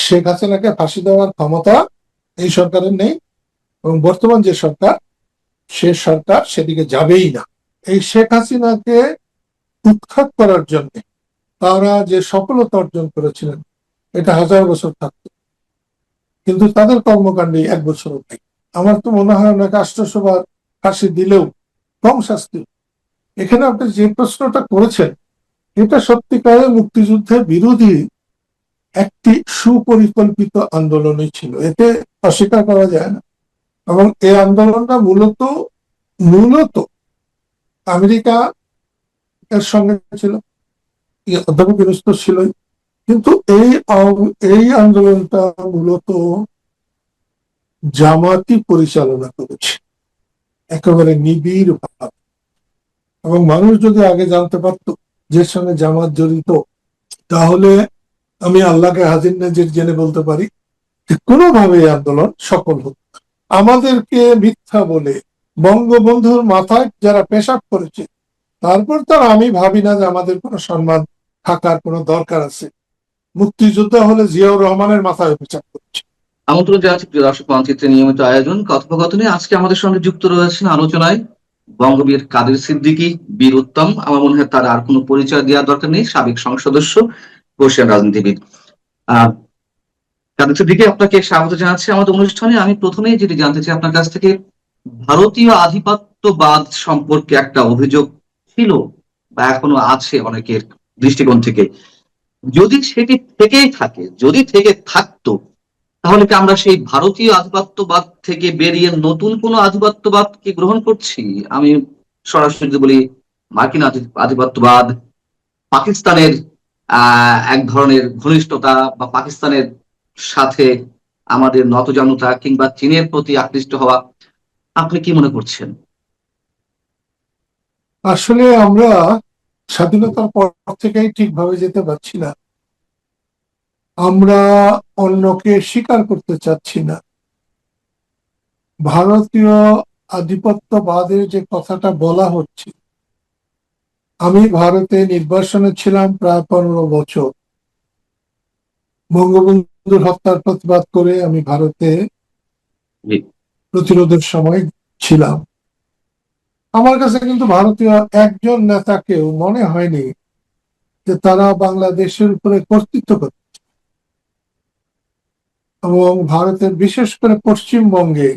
শেখ হাসিনাকে ফাঁসি দেওয়ার ক্ষমতা এই সরকারের নেই, এবং বর্তমান যে সরকার, সে সরকার সেদিকে যাবেই না। এই শেখ হাসিনাকে উৎখাত করার জন্য তারা যে সফলতা অর্জন করেছিলেন, এটা হাজার বছর থাকতো, কিন্তু তাদের কর্মকাণ্ডে 1 বছরও নেই। আমার তো মনে হয় না রাষ্ট্রসভার ফাঁসি দিলেও কম শাস্তি। এখানে আপনি যে প্রশ্নটা করেছেন, এটা সত্যিকারের মুক্তিযুদ্ধের বিরোধী একটি সুপরিকল্পিত আন্দোলনই ছিল, এতে অস্বীকার করা যায় না। এবং এই আন্দোলনটা মূলত মূলত আমেরিকা এর সঙ্গে ছিল, অধ্যাপক ইউনূস তো ছিলই, কিন্তু এই আন্দোলনটা মূলত জামাতি পরিচালনা করেছে একেবারে নিবিড় ভাবে। এবং মানুষ যদি আগে জানতে পারতো যে সঙ্গে জামাত জড়িত, তাহলে আমি আল্লাহকে হাজির নাজির জেনে বলতে পারি যে কোনোভাবে এই আন্দোলন সফল হতো না। আমাদেরকে মিথ্যা বলে বঙ্গবন্ধুর মাথায় যারা পেশাব করেছে, তারপর তো আমি ভাবি না যে আমাদের কোনো সম্মান থাকার কোনো দরকার আছে। মুক্তিযোদ্ধা হলে জিয়াউর রহমানের মাথায় পেশাব করেছে। আমন্ত্রণ জানাচ্ছি প্রিয় দর্শক, মানচিত্রের নিয়মিত আয়োজন কথোপকথনে আজকে আমাদের সঙ্গে যুক্ত রয়েছেন আলোচনায় বঙ্গবীর কাদের সিদ্দিকী, বীর উত্তম। আমার মনে হয় তার আর কোনো পরিচয় দেওয়ার দরকার নেই, সাবেক সংসদ সদস্য, বর্ষিয়ান রাজনীতিবিদ। আহ কাদের সিদ্দিকী, আপনাকে স্বাগত জানাচ্ছি আমাদের অনুষ্ঠানে। আমি প্রথমেই যেটি জানতে চাই আপনার কাছ থেকে, ভারতীয় আধিপত্যবাদ সম্পর্কে একটা অভিযোগ ছিল বা এখনো আছে অনেকের দৃষ্টিকোণ থেকে। যদি সেটি থেকেই থাকে, যদি থেকে থাকতো, তাহলে কি আমরা সেই ভারতীয় আধিপত্যবাদ থেকে বেরিয়ে নতুন কোনো আধিপত্যবাদ কি গ্রহণ করছি? আমি সরাসরি যদি বলি, মার্কিন আধিপত্যবাদ, পাকিস্তানের এক ধরনের ঘনিষ্ঠতা, বা পাকিস্তানের সাথে আমাদের নতজানুতা, কিংবা চীনের প্রতি আকৃষ্ট হওয়া, আপনি কি মনে করছেন? আসলে আমরা স্বাধীনতার পর থেকেই ঠিকভাবে যেতে পারছি না। আমরা অন্যকে স্বীকার করতে চাচ্ছি না। ভারতীয় আধিপত্যবাদের যে কথাটা বলা হচ্ছে, আমি ভারতে নির্বাসনে ছিলাম প্রায় 15 বছর। বঙ্গবন্ধুর হত্যার প্রতিবাদ করে আমি ভারতে জি। প্রতিরোধের সময় ছিলাম। আমার কাছে কিন্তু ভারতীয় একজন নেতাকেও মনে হয়নি যে তারা বাংলাদেশের উপরে কর্তৃত্ব করে। এবং ভারতের বিশেষ করে পশ্চিমবঙ্গে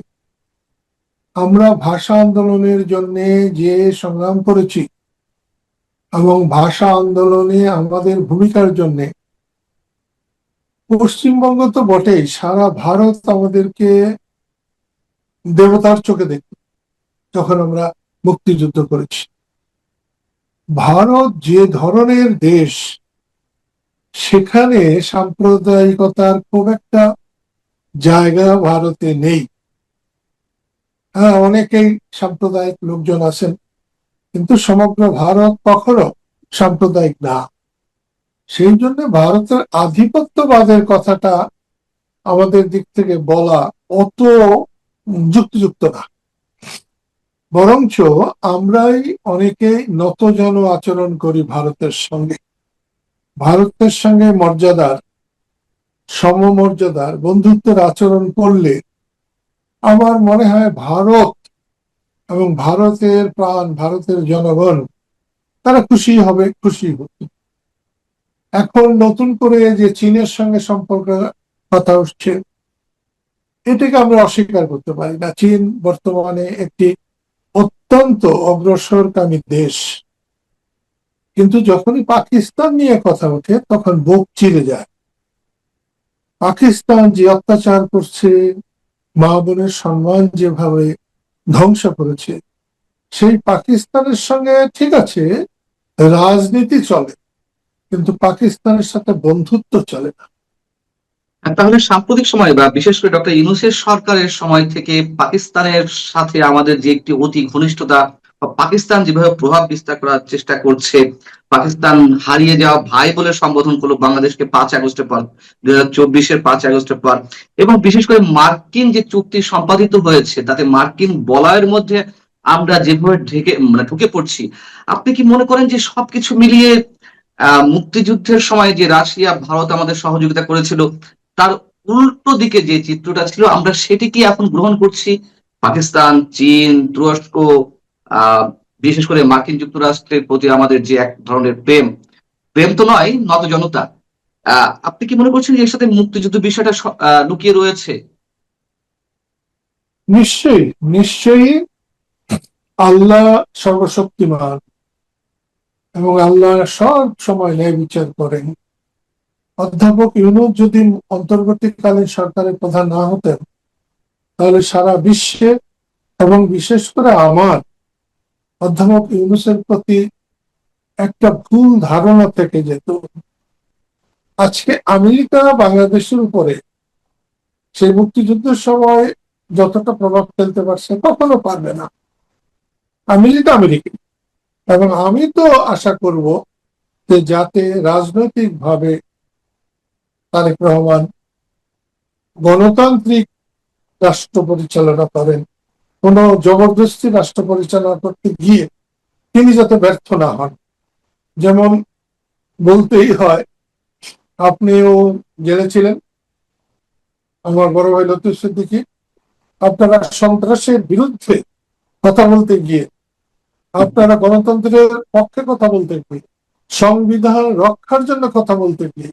আমরা ভাষা আন্দোলনের জন্য যে সংগ্রাম করেছি, এবং ভাষা আন্দোলনে আমাদের ভূমিকার জন্য পশ্চিমবঙ্গ তো বটেই, সারা ভারত আমাদেরকে দেবতার চোখে দেখত যখন আমরা মুক্তিযুদ্ধ করেছি। ভারত যে ধরনের দেশ, সেখানে সাম্প্রদায়িকতার খুব একটা জায়গা ভারতে নেই। হ্যাঁ, অনেকেই সাম্প্রদায়িক লোকজন আছেন, কিন্তু সমগ্র ভারত কখনো সাম্প্রদায়িক না। সেই জন্য ভারতের আধিপত্যবাদের কথাটা আমাদের দিক থেকে বলা অত যুক্তিযুক্ত না। বরঞ্চ আমরাই অনেকে নতজন আচরণ করি ভারতের সঙ্গে। ভারতের সঙ্গে মর্যাদার, সমমর্যাদার, বন্ধুত্বের আচরণ করলে আমার মনে হয় ভারত এবং ভারতের প্রাণ, ভারতের জনগণ, তারা খুশি হবে, খুশি হচ্ছে। এখন নতুন করে যে চীনের সঙ্গে সম্পর্ক কথা উঠছে, এটাকে আমরা অস্বীকার করতে পারি না। চীন বর্তমানে একটি অত্যন্ত অগ্রসরকামী দেশ, কিন্তু যখনই পাকিস্তান নিয়ে কথা ওঠে তখন বুক চিরে যায়। পাকিস্তান যে অত্যাচার করছে, মা বোনের সম্মান যেভাবে ধ্বংস করেছে, সেই পাকিস্তানের সঙ্গে ঠিক আছে রাজনীতি চলে, কিন্তু পাকিস্তানের সাথে বন্ধুত্ব চলে না। তাহলে সাম্প্রতিক সময় বা বিশেষ করে ডক্টর ইউনূসের সরকারের সময় থেকে পাকিস্তানের সাথে আমাদের যে একটি অতি ঘনিষ্ঠতা, বা পাকিস্তান যেভাবে প্রভাব বিস্তার করার চেষ্টা করছে, পাকিস্তান হারিয়ে যাওয়া ভাই বলে সম্বোধন করলো বাংলাদেশকে 5 আগস্টের পর, 2024-এর 5 আগস্টের পর, এবং বিশেষ করে মার্কিন যে চুক্তি সম্পাদিত হয়েছে, তাতে মার্কিন বলয়ের মধ্যে আমরা যেভাবে ঢুকে পড়ছি, আপনি কি মনে করেন যে সবকিছু মিলিয়ে মুক্তিযুদ্ধের সময় যে রাশিয়া ভারত আমাদের সহযোগিতা করেছিল, তার উল্টো দিকে যে চিত্রটা ছিল আমরা সেটি কি এখন গ্রহণ করছি? পাকিস্তান, চীন, তুরস্ক, আহ বিশেষ করে মার্কিন যুক্তরাষ্ট্রের প্রতি আমাদের যে এক ধরনের প্রেম, প্রেম তো নয়, নত জনতা। আপনি কি মনে করছেন যে এর সাথে মুক্তিযুদ্ধ বিষয়টা লুকিয়ে রয়েছে? নিশ্চয়ই, নিশ্চয়ই। আল্লাহ সর্বশক্তিমান এবং আল্লাহ সব সময় ন্যায় বিচার করেন। অধ্যাপক ইউনূস যদি অন্তর্বর্তীকালীন সরকারের প্রধান না হতেন, তাহলে সারা বিশ্বে এবং বিশেষ করে আমার অধ্যাপক ইউনূসের প্রতি একটা ভুল ধারণা থেকে যেত। আজকে আমেরিকা বাংলাদেশের উপরে সেই মুক্তিযুদ্ধের সময় যতটা প্রভাব ফেলতে পারছে কখনো পারবে না। America America. এবং আমি তো আশা করব যে যাতে রাজনৈতিক ভাবে তারেক রহমান গণতান্ত্রিক রাষ্ট্র পরিচালনা করেন, কোন জবরদস্তি রাষ্ট্র পরিচালনা করতে গিয়ে তিনি যাতে ব্যর্থ না হন। যেমন বলতেই হয়, আপনিও জেলে ছিলেন, আমার বড় ভাই লতিফ সিদ্দিকী, আপনারা সন্ত্রাসের বিরুদ্ধে কথা বলতে গিয়ে, আপনারা গণতন্ত্রের পক্ষে কথা বলতে গিয়ে, সংবিধান রক্ষার জন্য কথা বলতে গিয়ে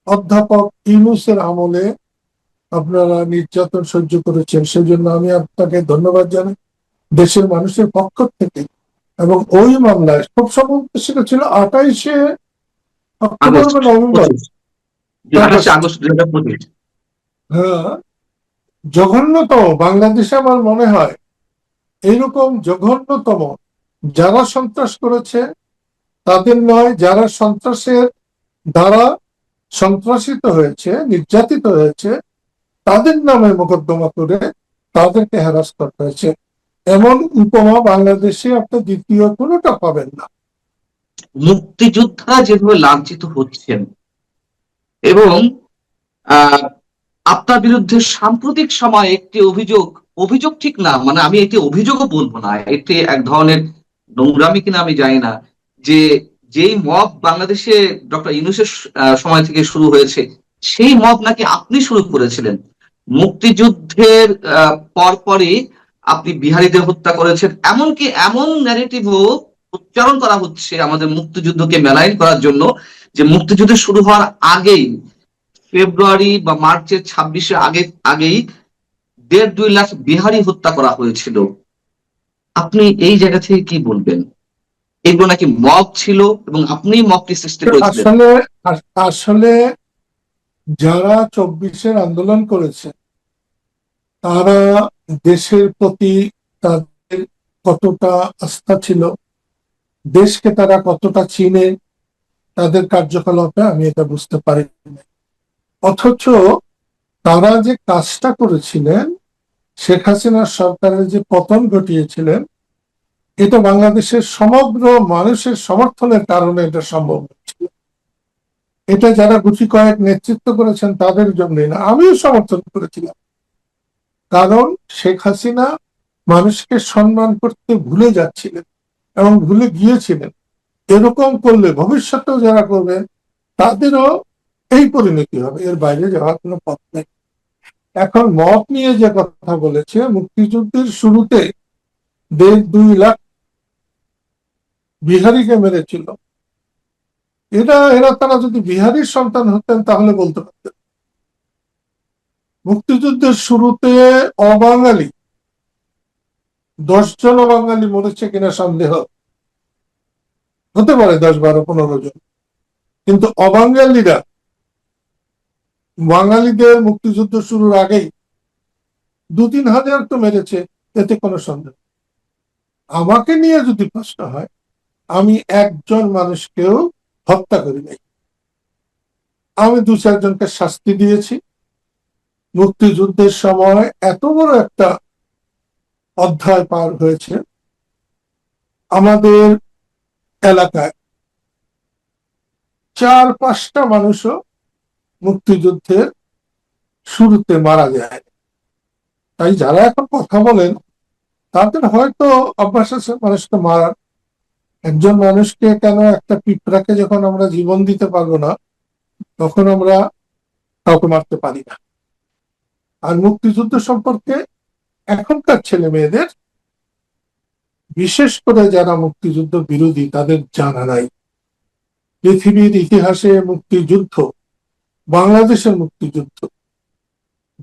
অধ্যাপক ইউনূসের আমলে আপনারা নির্যাতন সহ্য করেছেন। সেজন্য আমি আপনাকে ধন্যবাদ জানাই দেশের মানুষের পক্ষ থেকে। এবং ওই মামলায় খুব সম্ভবত সেটা ছিল 28শে অক্টোবর আগস্ট বা নভেম্বর। 25, 28 আগস্ট 2025। হ্যাঁ, জঘন্যতম বাংলাদেশে আমার মনে হয় এইরকম জঘন্যতম যারা সন্ত্রাস করেছে তাদের নয়, যারা সন্ত্রাসের দ্বারা সন্ত্রাসিত হয়েছে, নির্যাতিত হয়েছে, তাদের নামে মোকদ্দমা করে তাদেরকে হ্যারাস করা হয়েছে। এমন উপমা বাংলাদেশে আপনি দ্বিতীয় কোনোটা পাবেন না। মুক্তিযোদ্ধারা যেভাবে লাঞ্ছিত হচ্ছেন এবং আহ আপনার বিরুদ্ধে সাম্প্রতিক সময়ে একটি অভিযোগ, অভিযোগ ঠিক না, মানে আমি এটি অভিযোগও বলবো না, এটি এক ধরনের নোংরামি কিনা আমি জানি না, যে যেই মব বাংলাদেশে ডক্টর ইউনূসের সময় থেকে শুরু হয়েছে, সেই মব নাকি আপনি শুরু করেছিলেন। মুক্তিযুদ্ধের পরপরই আপনি বিহারীদের হত্যা করেছেন, এমনকি এমন ন্যারেটিভও উচ্চারণ করা হচ্ছে আমাদের মুক্তিযুদ্ধকে মেলাইন করার জন্য, যে মুক্তিযুদ্ধ শুরু হওয়ার আগেই, ফেব্রুয়ারি বা মার্চের 26-এ আগেই 1.5-2 লাখ বিহারি হত্যা করা হয়েছিল। আপনি এই জায়গা থেকে কি বলবেন? এগুলো নাকি মব ছিল এবং আপনি মবটি সৃষ্টি করেছিলেন। আসলে আসলে যারা 24-এর আন্দোলন করেছে তারা দেশের প্রতি তাদের কতটা আস্থা ছিল, দেশকে তারা কতটা চিনে, তাদের কার্যকলাপে আমি এটা বুঝতে পারি। অথচ তারা যে কাজটা করেছিলেন, শেখ হাসিনার সরকারের যে পতন ঘটিয়েছিলেন, এটা বাংলাদেশের সমগ্র মানুষের সমর্থনের কারণে এটা সম্ভব হয়েছিল। এটা যারা গুটি কয়েক নেতৃত্ব করেছেন তাদের জন্যই না, আমিও সমর্থন করেছিলাম। কারণ শেখ হাসিনা মানুষকে সম্মান করতে ভুলে যাচ্ছিলেন এবং ভুলে গিয়েছিলেন। এরকম করলে ভবিষ্যতেও যারা করবে তাদেরও এই পরিণতি হবে, এর বাইরে যাওয়ার কোনো পথ নেই। এখন মত নিয়ে যে কথা বলেছে, মুক্তিযুদ্ধের শুরুতে 1.5-2 লাখ বিহারিকে মেরেছিল, এরা তারা যদি বিহারির সন্তান হতেন তাহলে বলতে পারতেন। মুক্তিযুদ্ধের শুরুতে অবাঙালি 10 জন অবাঙালি মরেছে কিনা সন্দেহ, হতে পারে 10, 12, 15 জন, কিন্তু অবাঙালিরা বাঙালিদের মুক্তিযুদ্ধ শুরুর আগেই 2-3 হাজার তো মেরেছে, এতে কোনো সন্দেহ। আমাকে নিয়ে যদি প্রশ্ন হয়, আমি একজন মানুষকেও হত্যা করি নাই। আমি 2-4 জনকে শাস্তি দিয়েছি। মুক্তিযুদ্ধের সময় এত বড় একটা অধ্যায় পার হয়েছে, আমাদের এলাকায় 4-5টা মানুষও মুক্তিযুদ্ধের শুরুতে মারা যায়। তাই যারা এখন কথা বলেন তাদের হয়তো অভ্যাস আছে মানুষকে মারার। একজন মানুষকে কেন, একটা পিঁপড়াকে যখন আমরা জীবন দিতে পারবো না, তখন আমরা কাউকে মারতে পারি না। আর মুক্তিযুদ্ধ সম্পর্কে এখনকার ছেলে মেয়েদের, বিশেষ করে যারা মুক্তিযুদ্ধ বিরোধী, তাদের জানা নাই। পৃথিবীর ইতিহাসে মুক্তিযুদ্ধ, বাংলাদেশের মুক্তিযুদ্ধ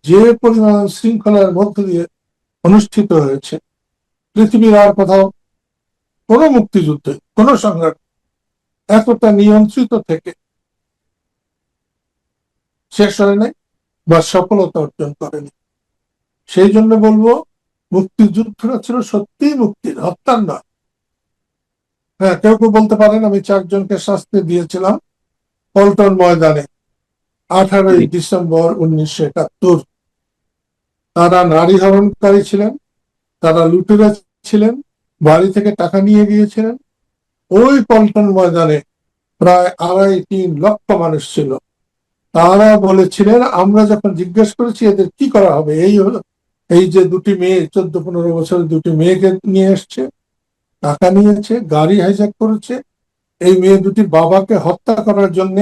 যে পরিমাণ শৃঙ্খলার মধ্য দিয়ে অনুষ্ঠিত হয়েছে, পৃথিবীর আর কোথাও কোনো মুক্তিযুদ্ধে, কোনো সংগ্রাম এতটা নিয়ন্ত্রিত থেকে শেষ হয় নাই বা সফলতা অর্জন করেনি। সেই জন্য বলবো, মুক্তিযুদ্ধটা ছিল সত্যিই মুক্তির, হত্যার নয়। হ্যাঁ, কেউ কেউ বলতে পারেন আমি 4 জনকে শাস্তি দিয়েছিলাম পল্টন ময়দানে 18ই ডিসেম্বর 1971। তারা নারী হরণকারী ছিলেন, তারা লুটেরা ছিলেন, বাড়ি থেকে টাকা নিয়ে গিয়েছিলেন। ওই পল্টন ময়দানে প্রায় 2.5-3 লক্ষ মানুষ ছিল। তারা বলেছিলেন, আমরা যখন জিজ্ঞেস করেছি এদের কি করা হবে, এই হলো, এই যে দুটি মেয়ে 14-15 বছরের দুটি মেয়েকে নিয়ে এসছে, টাকা নিয়েছে, গাড়ি হাইজ্যাক করেছে, এই মেয়ে দুটির বাবাকে হত্যা করার জন্য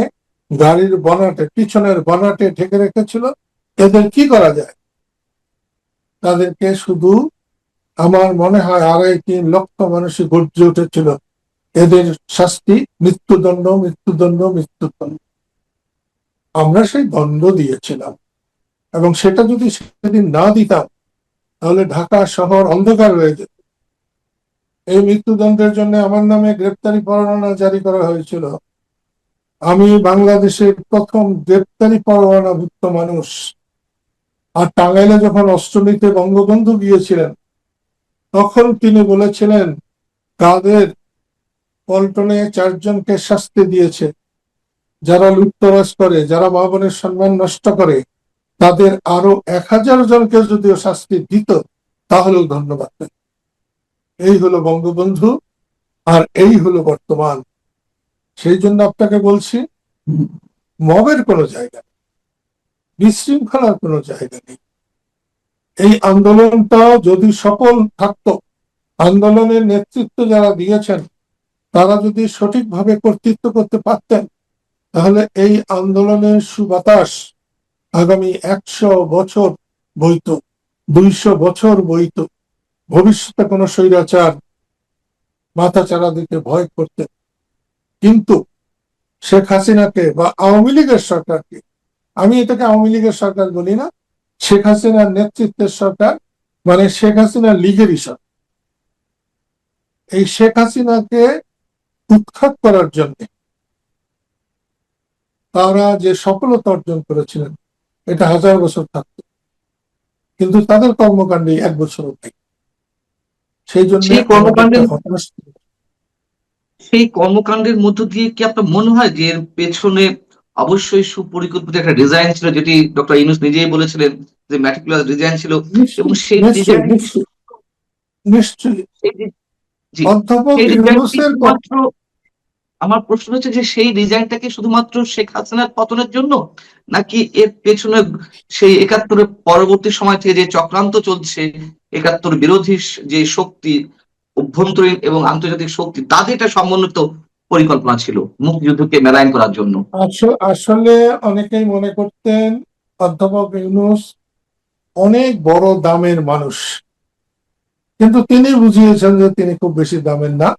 গাড়ির বনাটে, পিছনের বনাটে ঢেকে রেখেছিল, এদের কি করা যায়? তাদেরকে শুধু, আমার মনে হয় 2.5-3 লক্ষ মানুষই গর্জে উঠেছিল, এদের শাস্তি মৃত্যুদণ্ড, মৃত্যুদণ্ড, মৃত্যুদণ্ড। আমরা সেই দণ্ড দিয়েছিলাম, এবং সেটা যদি সেদিন না দিতাম তাহলে ঢাকা শহর অন্ধকার হয়ে যেত। এই মৃত্যুদণ্ডের জন্য আমার নামে গ্রেপ্তারি পরোয়ানা জারি করা হয়েছিল। আমি বাংলাদেশের প্রথম গ্রেপ্তারি পরোয়ানাভুক্ত মানুষ। আর টাঙ্গাইলে যখন অষ্টমীতে বঙ্গবন্ধু গিয়েছিলেন, তখন তিনি বলেছিলেন, কাদের পল্টনে 4 জনকে শাস্তি দিয়েছে, যারা লুটতরাজ করে, যারা মা বোনের সম্মান নষ্ট করে, তাদের আরো 1000 জনকে যদিও শাস্তি দিত তাহলেও ধন্যবাদ। এই হলো বঙ্গবন্ধু, আর এই হলো বর্তমান। সেই জন্য আপনাকে বলছি, মবের কোনো জায়গা নেই, বিশৃঙ্খলার কোনো জায়গা নেই। এই আন্দোলনটা যদি সফল থাকতো, আন্দোলনের নেতৃত্ব যারা দিয়েছেন তারা যদি সঠিকভাবে কর্তৃত্ব করতে পারতেন, তাহলে এই আন্দোলনের সুবাতাস আগামী 100 বছর বইত, 200 বছর বইত। ভবিষ্যতে কোনো স্বৈরাচার মাথাচাড়া দিতে ভয় করতেন। কিন্তু শেখ হাসিনাকে বা আওয়ামী লীগের সরকারকে, আমি এটাকে আওয়ামী লীগের সরকার বলি না, শেখ হাসিনার নেতৃত্বের সরকার, মানে শেখ হাসিনা লীগেরই সরকার, এই শেখ হাসিনাকে উৎখাত করার জন্য তারা যে সফলতা অর্জন করেছিলেন, এটা 1000 বছর থাকতো, কিন্তু তাদের কর্মকাণ্ডে 1 বছরও নেই। সেই জন্য সেই আমাদেরকে কর্মকাণ্ডের হতাশ। সেই কর্মকাণ্ডের মধ্য দিয়ে কি আপনার মনে হয় যে এর পেছনে অবশ্যই সুপরিকল্পিত একটা ডিজাইন ছিল, যেটি ডক্টর ইউনূস নিজেই বলেছিলেন যে ম্যাটিকুলাস ডিজাইন ছিল, এবং নিশ্চয়ই, সেই নিশ্চয়ই, ডিজাইন, নিশ্চয়ই, নিশ্চয়ই। জি, অধ্যাপক সেই ডিজাইন কি ইউনূসের শুধুমাত্র, আমার প্রশ্ন হচ্ছে যে সেই ডিজাইনটা কি শুধুমাত্র শেখ হাসিনার পতনের জন্য, নাকি এর পেছনে সেই 71-এর পরবর্তী সময় থেকে যে চক্রান্ত চলছে, 71 বিরোধী যে শক্তি, অভ্যন্তরীণ এবং আন্তর্জাতিক শক্তি, তাদের একটা সমন্বিত পরিকল্পনা ছিল মুক্তিযুদ্ধকে মেলাইন করার জন্য? আসলে অনেকেই মনে করতেন অধ্যাপক ইউনূস অনেক বড় দামের মানুষ, কিন্তু তিনি বুঝিয়েছেন যে তিনি খুব বেশি দামের না।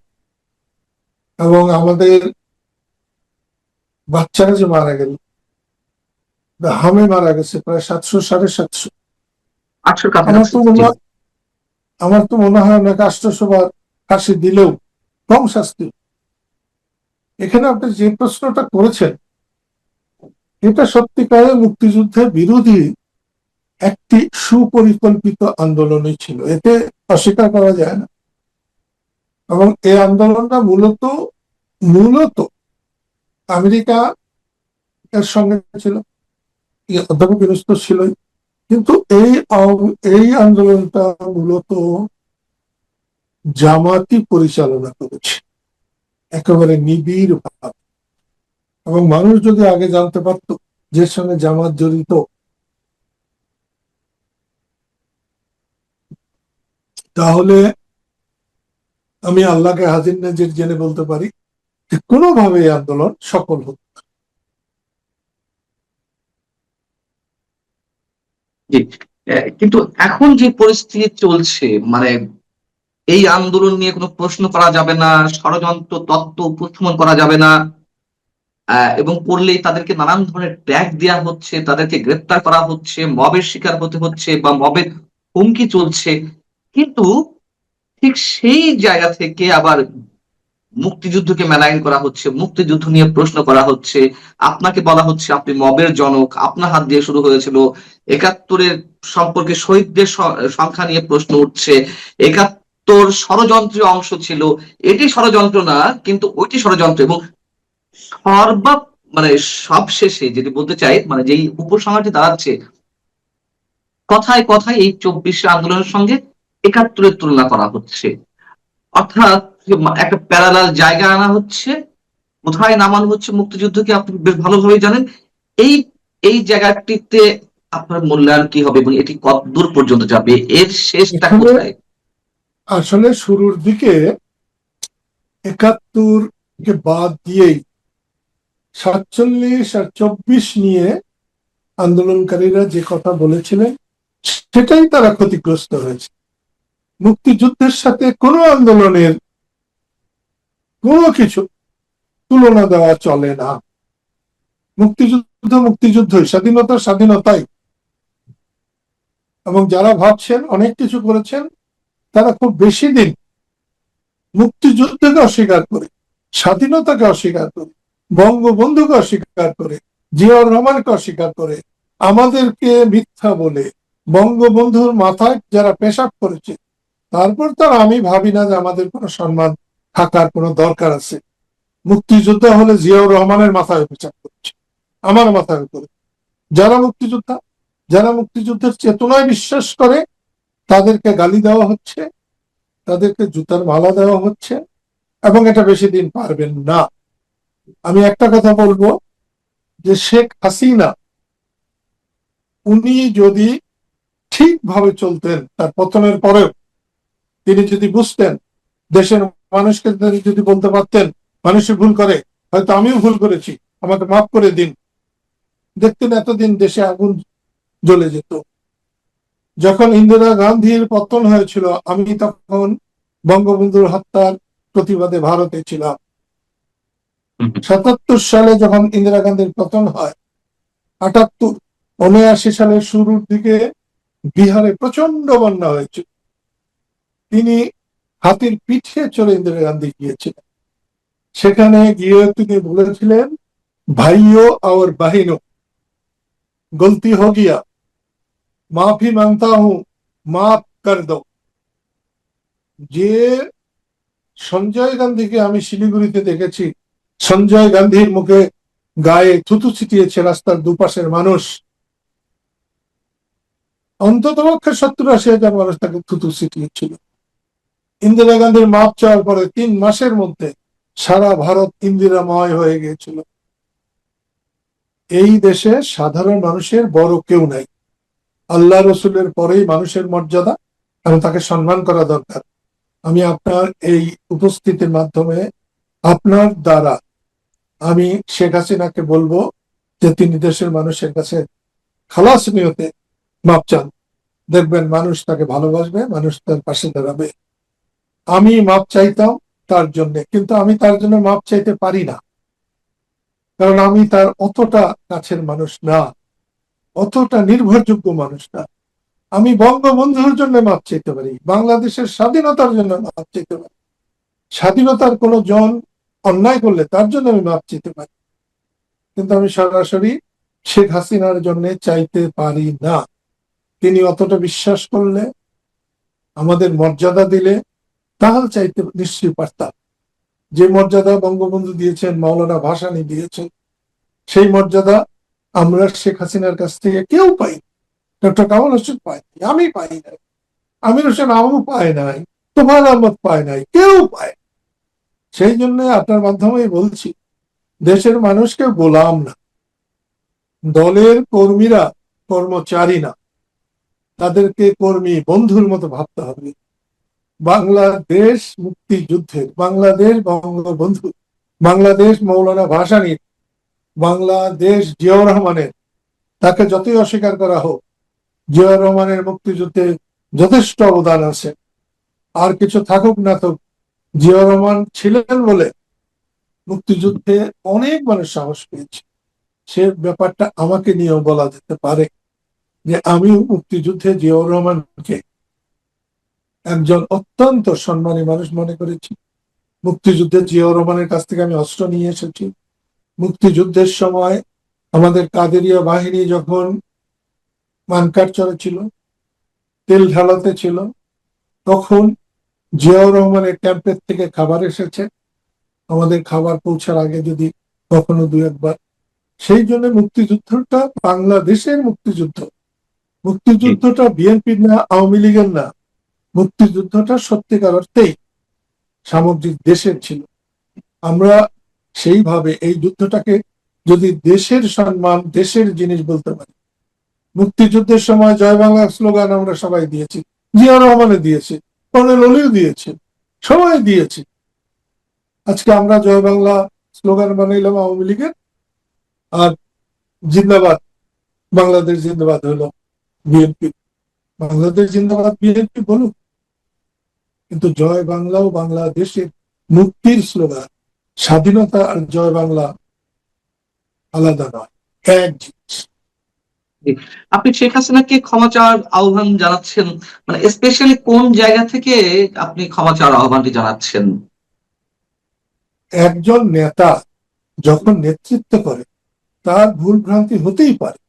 এবং আমাদের বাচ্চারা যে মারা গেল, হামে মারা গেছে প্রায় 700, 750। 800 আমার কাছাকাছি। তো জি। মনে আমার তো মনে হয় অনেক 800 বার ফাঁসি দিলেও কম শাস্তি। এখানে আপনি যে প্রশ্নটা করেছেন, এটা সত্যিকারের মুক্তিযুদ্ধের বিরোধী একটি সুপরিকল্পিত আন্দোলনই ছিল, এতে অস্বীকার করা যায় না। এবং এই আন্দোলনটা মূলত মূলত আমেরিকা এর সঙ্গে ছিল, অধ্যাপক ইউনূস তো ছিলই, কিন্তু এই আন্দোলনটা মূলত জামাতি পরিচালনা করেছে একেবারে নিবিড় ভাবে। এবং মানুষ যদি আগে জানতে পারতো যে সঙ্গে জামাত জড়িত, তাহলে আমি আল্লাহকে হাজির নাজির জেনে বলতে পারি যে কোনোভাবে এই আন্দোলন সফল হতো। জি। কিন্তু এখন যে পরিস্থিতি চলছে, মানে এই আন্দোলন নিয়ে কোনো প্রশ্ন করা যাবে না, ষড়যন্ত্র তত্ত্ব উপস্থাপন করা যাবে না। এবং করলেই তাদেরকে নানান ধরনের ট্যাগ দেয়া হচ্ছে, তাদেরকে গ্রেপ্তার করা হচ্ছে, মবের শিকার হতে হচ্ছে বা মবের হুমকি চলছে। কিন্তু ঠিক সেই জায়গা থেকে আবার মুক্তিযুদ্ধকে মেলাইন করা হচ্ছে, মুক্তিযুদ্ধ নিয়ে প্রশ্ন করা হচ্ছে। আপনাকে বলা হচ্ছে আপনি মবের জনক, আপনার হাত দিয়ে শুরু হয়েছিল। ৭১ সম্পর্কে শহীদদের সংখ্যা নিয়ে প্রশ্ন উঠছে। ৭১ ষড়যন্ত্রের অংশ ছিল। এটি ষড়যন্ত্র না, কিন্তু ওইটি ষড়যন্ত্র। এবং সর্বা মানে সবশেষে যেটি বলতে চাই, মানে যেই উপসংহারটি দাঁড়াচ্ছে, কথায় কথায় এই ২৪শে আন্দোলনের সঙ্গে ৭১-এর তুলনা করা হচ্ছে। অর্থাৎ একটা প্যারালাল জায়গা আনা হচ্ছে, কোথায় নামানো হচ্ছে মুক্তিযুদ্ধকে আপনি বেশ ভালোভাবেই জানেন। এই এই জায়গাটিতে আপনার মূল্যায়ন কি হবে এবং এটি কতদূর পর্যন্ত যাবে? এর শেষটা এখানে কোথায়? আসলে শুরুর দিকে ৭১ কে বাদ দিয়েই ৪৭ আর ২৪ নিয়ে আন্দোলনকারীরা যে কথা বলেছিলেন সেটাই তারা ক্ষতিগ্রস্ত হয়েছে। মুক্তিযুদ্ধের সাথে কোনো আন্দোলনের কোনো কিছু তুলনা দেওয়া চলে না। মুক্তিযুদ্ধ মুক্তিযুদ্ধই, স্বাধীনতা স্বাধীনতাই। এবং যারা ভাবছেন অনেক কিছু করেছেন, তারা খুব বেশি দিন মুক্তিযুদ্ধকে অস্বীকার করে, স্বাধীনতাকে অস্বীকার করে, বঙ্গবন্ধুকে অস্বীকার করে, জিয়াউর রহমানকে অস্বীকার করে, আমাদেরকে মিথ্যা বলে বঙ্গবন্ধুর মাথায় যারা পেশাব করেছে, তারপর তার আমি ভাবি না যে আমাদের কোনো সম্মান থাকার কোনো দরকার আছে। মুক্তিযোদ্ধা হলে জিয়াউর রহমানের মাথায় পেশাব করেছে, আমার মাথায় করে। যারা মুক্তিযোদ্ধা, যারা মুক্তিযুদ্ধের চেতনায় বিশ্বাস করে, তাদেরকে গালি দেওয়া হচ্ছে, তাদেরকে জুতার মালা দেওয়া হচ্ছে, এবং এটা বেশি দিন পারবেন না। আমি একটা কথা বলবো, যে শেখ হাসিনা উনি যদি ঠিকভাবে চলতেন, তার পতনের পরেও তিনি যদি বুঝতেন, দেশের মানুষকে যদি বলতে পারতেন মানুষের ভুল করে, হয়তো আমিও ভুল করেছি, আমাকে মাফ করে দিন, দেখতেন এতদিন দেশে আগুন জ্বলে যেত। যখন ইন্দিরা গান্ধীর পতন হয়েছিল, আমি তখন বঙ্গবন্ধুর হত্যার প্রতিবাদে ভারতে ছিলাম। ৭৭ সালে যখন ইন্দিরা গান্ধীর পতন হয়, ৭৮, ৭৯ সালের শুরুর দিকে বিহারে প্রচন্ড বন্যা হয়েছিল। তিনি হাতির পিঠে চড়ে ইন্দিরা গান্ধী গিয়েছিলেন। সেখানে গিয়ে তিনি বলেছিলেন, ভাইও আর বাহিনো, গলতি হো গিয়া, মাফি মাংতা হুঁ, মাফ কর দো। যে সঞ্জয় গান্ধীকে আমি শিলিগুড়িতে দেখেছি, সঞ্জয় গান্ধীর মুখে গায়ে থুতু ছিটিয়েছে রাস্তার দুপাশের মানুষ, অন্তত পক্ষে ৭০-৮০ হাজার মানুষ তাকে থুতু ছিটিয়েছিল। ইন্দিরা গান্ধীর মাপ চাওয়ার পরে ৩ মাসের মধ্যে সারা ভারত ইন্দিরাময় হয়ে গিয়েছিল। এই দেশে সাধারণ মানুষের বড় কেউ নাই। আল্লাহ রসুলের পরেই মানুষের মর্যাদা, এবং তাকে সম্মান করা দরকার। আমি আপনার এই উপস্থিতির মাধ্যমে, আপনার দ্বারা আমি শেখ হাসিনাকে বলবো যে তিনি দেশের মানুষের কাছে খালাস নিয়তে মাপ চান। দেখবেন মানুষ তাকে ভালোবাসবে, মানুষ তার পাশে দাঁড়াবে। আমি মাপ চাইতাম তার জন্য, কিন্তু আমি তার জন্য মাপ চাইতে পারি না, কারণ আমি তার অতটা কাছের মানুষ না, অতটা নির্ভরযোগ্য মানুষ না। আমি বঙ্গবন্ধুর জন্য মাপ চাইতে পারি, বাংলাদেশের স্বাধীনতার জন্য মাপ চাইতে পারি। স্বাধীনতার কোন জন অন্যায় করলে তার জন্য আমি মাপ চাইতে পারি, কিন্তু আমি সরাসরি শেখ হাসিনার জন্য চাইতে পারি না। তিনি অতটা বিশ্বাস করলে, আমাদের মর্যাদা দিলে, তাহলে চাইতে নিশ্চয়ই পারতাম। যে মর্যাদা বঙ্গবন্ধু দিয়েছেন, মাওলানা ভাসানী দিয়েছেন, সেই মর্যাদা আমরা শেখ হাসিনার কাছ থেকে কেউ পাই। ডক্টর কামাল হোসেন পায়নি, আমি পাই নাই, আমির হোসেন আমু পায় নাই, তোফায়েল আহমদ পায় নাই, কেউ পায়। সেই জন্য আপনার মাধ্যমে বলছি, দেশের মানুষকে গোলাম না, দলের কর্মীরা কর্মচারী না, তাদেরকে কর্মী বন্ধুর মতো ভাবতে হবে। বাংলাদেশ মুক্তিযুদ্ধের, বাংলাদেশ বঙ্গবন্ধু, বাংলাদেশ মৌলানা ভাসানীর, বাংলাদেশ জিয়াউর রহমানের, তাকে যতই অস্বীকার করা হোক, জিয়া রহমানের মুক্তিযুদ্ধে যথেষ্ট অবদান আছে। আর কিছু থাকুক না থাকুক, জিয়া রহমান ছিলেন বলে মুক্তিযুদ্ধে অনেক মানুষ সাহস পেয়েছে। সে ব্যাপারটা আমাকে নিয়েও বলা যেতে পারে যে আমি মুক্তিযুদ্ধে জিয়াউর রহমানকে একজন অত্যন্ত সম্মানী মানুষ মনে করেছি। মুক্তিযুদ্ধে জিয়াউর রহমানের কাছ থেকে আমি অস্ত্র নিয়ে এসেছি। মুক্তিযুদ্ধের সময় আমাদের কাদেরিয়া বাহিনী যখন মানকার চরে ছিল, তেল ঢালাতে ছিল, তখন জিয়াউর রহমানের ক্যাম্পের থেকে খাবার এসেছে। আমাদের খাবার পৌঁছার আগে যদি কখনো দু একবার, সেই জন্য মুক্তিযুদ্ধটা বাংলাদেশের মুক্তিযুদ্ধ। মুক্তিযুদ্ধটা বিএনপির না, আওয়ামী লীগের না, মুক্তিযুদ্ধটা সত্যিকার অর্থেই সামগ্রিক দেশের ছিল। আমরা সেইভাবে এই যুদ্ধটাকে যদি দেশের সম্মান, দেশের জিনিস বলতে পারি। মুক্তিযুদ্ধের সময় জয় বাংলা স্লোগান আমরা সবাই দিয়েছি, জিয়া রহমানে দিয়েছে, কর্নেল অলিও দিয়েছে, সবাই দিয়েছে। আজকে আমরা জয় বাংলা স্লোগান বানাইলাম আওয়ামী লীগের, আর জিন্দাবাদ বাংলাদেশ জিন্দাবাদ হলো বিএনপি। বাংলাদেশ জিন্দাবাদ বিএনপি বলুক, কিন্তু জয় বাংলা ও বাংলাদেশের মুক্তির স্লোগান। স্বাধীনতা আর জয় বাংলা আলাদা নয়, এক জিনিস। আপনি শেখ হাসিনাকে ক্ষমা চাওয়ার আহ্বান জানাচ্ছেন, মানে স্পেশালি কোন জায়গা থেকে আপনি ক্ষমা চাওয়ার আহ্বানটি জানাচ্ছেন? একজন নেতা যখন নেতৃত্ব করে তার ভুল ভ্রান্তি হতেই পারে,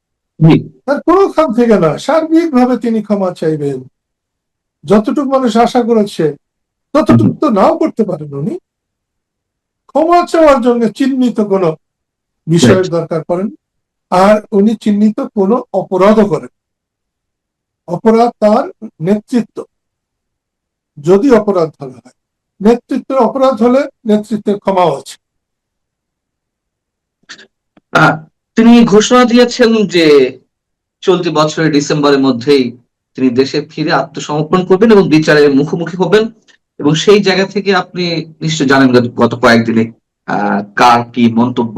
জি। তার কোনো খান থেকে না, সার্বিকভাবে তিনি ক্ষমা চাইবেন। যতটুকু মানুষ আশা করেছে ততটুকু তো নাও করতে পারেন উনি। ক্ষমা চাওয়ার জন্য চিহ্নিত কোনো বিষয়ের দরকার পড়েন। আর উনি চিহ্নিত কোনো অপরাধও করেন, অপরাধ তার নেতৃত্ব, যদি অপরাধ ধরা হয়। নেতৃত্বের অপরাধ হলে নেতৃত্বের ক্ষমাও আছে। তিনি ঘোষণা দিয়েছেন যে চলতি বছরের ডিসেম্বরের মধ্যেই তিনি দেশে ফিরে আত্মসমর্পণ করবেন এবং বিচারের মুখোমুখি হবেন। এবং সেই জায়গা থেকে আপনি নিশ্চয় জানেন গত কয়েকদিনে কার কি মন্তব্য।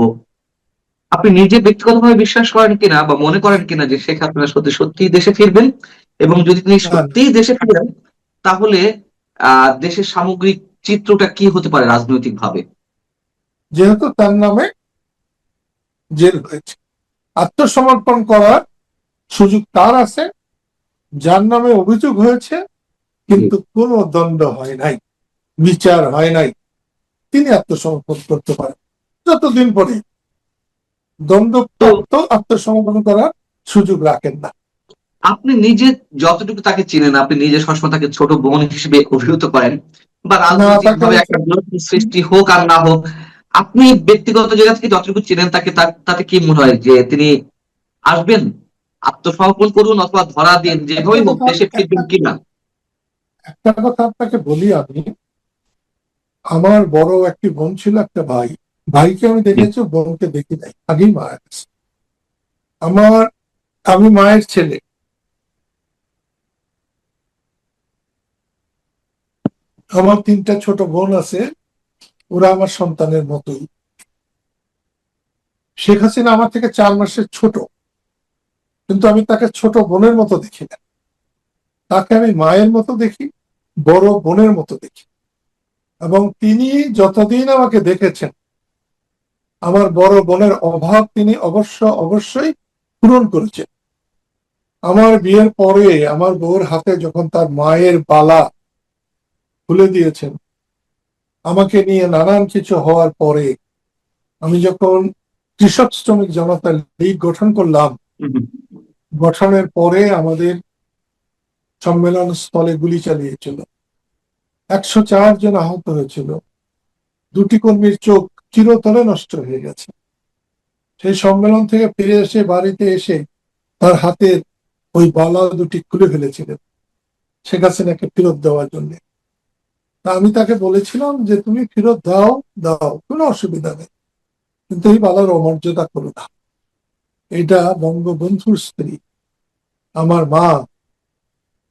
আপনি নিজে ব্যক্তিগতভাবে বিশ্বাস করেন কিনা বা মনে করেন কিনা যে শেখ হাসিনা সত্যি সত্যি দেশে ফিরবেন? এবং যদি তিনি আর সত্যিই দেশে ফিরেন, তাহলে দেশের সামগ্রিক চিত্রটা কি হতে পারে রাজনৈতিক ভাবে? যেহেতু তার নামে জেল হয়েছে, আত্মসমর্পণ করার সুযোগ তার আছে। যার নামে অভিযোগ হয়েছে কিন্তু কোনো দণ্ড হয় নাই, বিচার হয় নাই, তিনি আত্মসমর্পণ করতে পারেন যতদিন পরে। তো দণ্ডপ্রাপ্ত আত্মসমর্পণ করার সুযোগ রাখেন না। আপনি নিজে যতটুকু তাকে চিনেন, আপনি নিজে সবসময় তাকে ছোট বোন হিসেবে অভিহিত করেন, বা না, রাজনৈতিক তাকে ভাবে আমি একটা বিরোধ সৃষ্টি হোক আর না হোক, আপনি ব্যক্তিগত জায়গা থেকে যতটুকু চিনেন তাকে, তাতে কি মনে হয় যে তিনি আসবেন, আত্মসমর্পণ করুন অথবা ধরা দিন, একটা যেভাবেই হোক কথা দেশে একটা ফিরবেন কিনা? একটা কথা আপনাকে বলি। আমি, আমার বড় একটি বোন ছিল, একটা ভাই। ভাইকে আমি দেখেছি, বোনকে দেখি নাই, আগেই মারা গেছে। আমার, আমি মায়ের ছেলে, আমার তিনটা ছোট বোন আছে, ওরা আমার সন্তানের মতোই। শেখ হাসিনা আমার থেকে 4 মাসের ছোট, কিন্তু আমি তাকে ছোট বোনের মতো দেখি না। তাকে আমি মায়ের মতো দেখি, বড় বোনের মতো দেখি। এবং তিনি যতদিন আমাকে দেখেছেন, আমার বড় বোনের অভাব তিনি অবশ্যই পূরণ করেছেন। আমার বিয়ের পরে আমার বউর হাতে যখন তার মায়ের বালা খুলে দিয়েছেন, আমাকে নিয়ে নানান কিছু হওয়ার পরে, আমি যখন কৃষক শ্রমিক জনতা লীগ গঠন করলাম, গঠনের পরে আমাদের সম্মেলন স্থলে গুলি চালিয়েছিল, 104 জন আহত হয়েছিল, 2টি কর্মীর চোখ চিরতরে নষ্ট হয়ে গেছে। সেই সম্মেলন থেকে ফিরে এসে বাড়িতে এসে তার হাতের ওই বালা 2টি খুলে ফেলেছিলেন শেখ হাসিনাকে ফেরত দেওয়ার জন্য। তা আমি তাকে বলেছিলাম যে তুমি ফেরত দাও, দাও, কোনো অসুবিধা নেই, কিন্তু এই বালার অমর্যাদা করো না। এটা বঙ্গবন্ধুর স্ত্রী, আমার মা,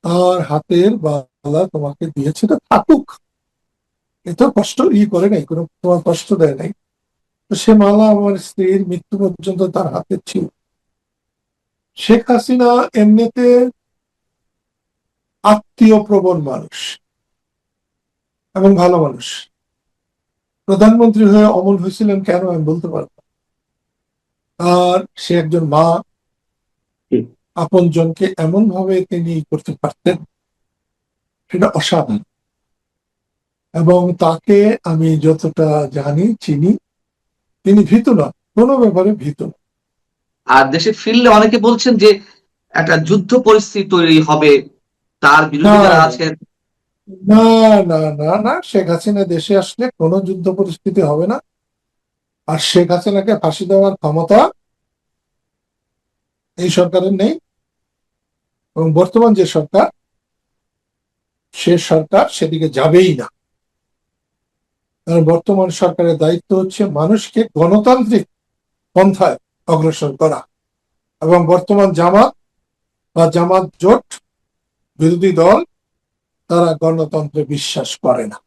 তার হাতের বালা তোমাকে দিয়েছে, তো থাকুক, এত কষ্ট করে নাই, কোনো তোমার কষ্ট দেয় নাই। তো সে মালা আমার স্ত্রীর মৃত্যু পর্যন্ত তার হাতে ছিল। শেখ হাসিনা এমনিতে আত্মীয় প্রবণ মানুষ এবং ভালো মানুষ। প্রধানমন্ত্রী হয়ে অমল হয়েছিলেন কেন আমি বলতে পারবো না। আর সে একজন মা, আপন জনকে এমন ভাবে তিনি করতে পারতেন, সেটা অসাধারণ। এবং তাকে আমি যতটা জানি চিনি, তিনি ভীতু নন, কোনো ব্যাপারে ভীতু নন। আর দেশে ফিরলে অনেকে বলছেন যে একটা যুদ্ধ পরিস্থিতি তৈরি হবে, তার না বিরোধী যারা আছেন। না না না না, শেখ হাসিনা দেশে আসলে কোনো যুদ্ধ পরিস্থিতি হবে না। আর শেখ হাসিনাকে ফাঁসি দেওয়ার ক্ষমতা এই সরকারের নেই। এবং বর্তমান যে সরকার, সে সরকার সেদিকে যাবেই না। কারণ বর্তমান সরকারের দায়িত্ব হচ্ছে মানুষকে গণতান্ত্রিক পন্থায় অগ্রসর করা। এবং বর্তমান জামাত বা জামাত জোট বিরোধী দল, তারা গণতন্ত্রে বিশ্বাস করে না।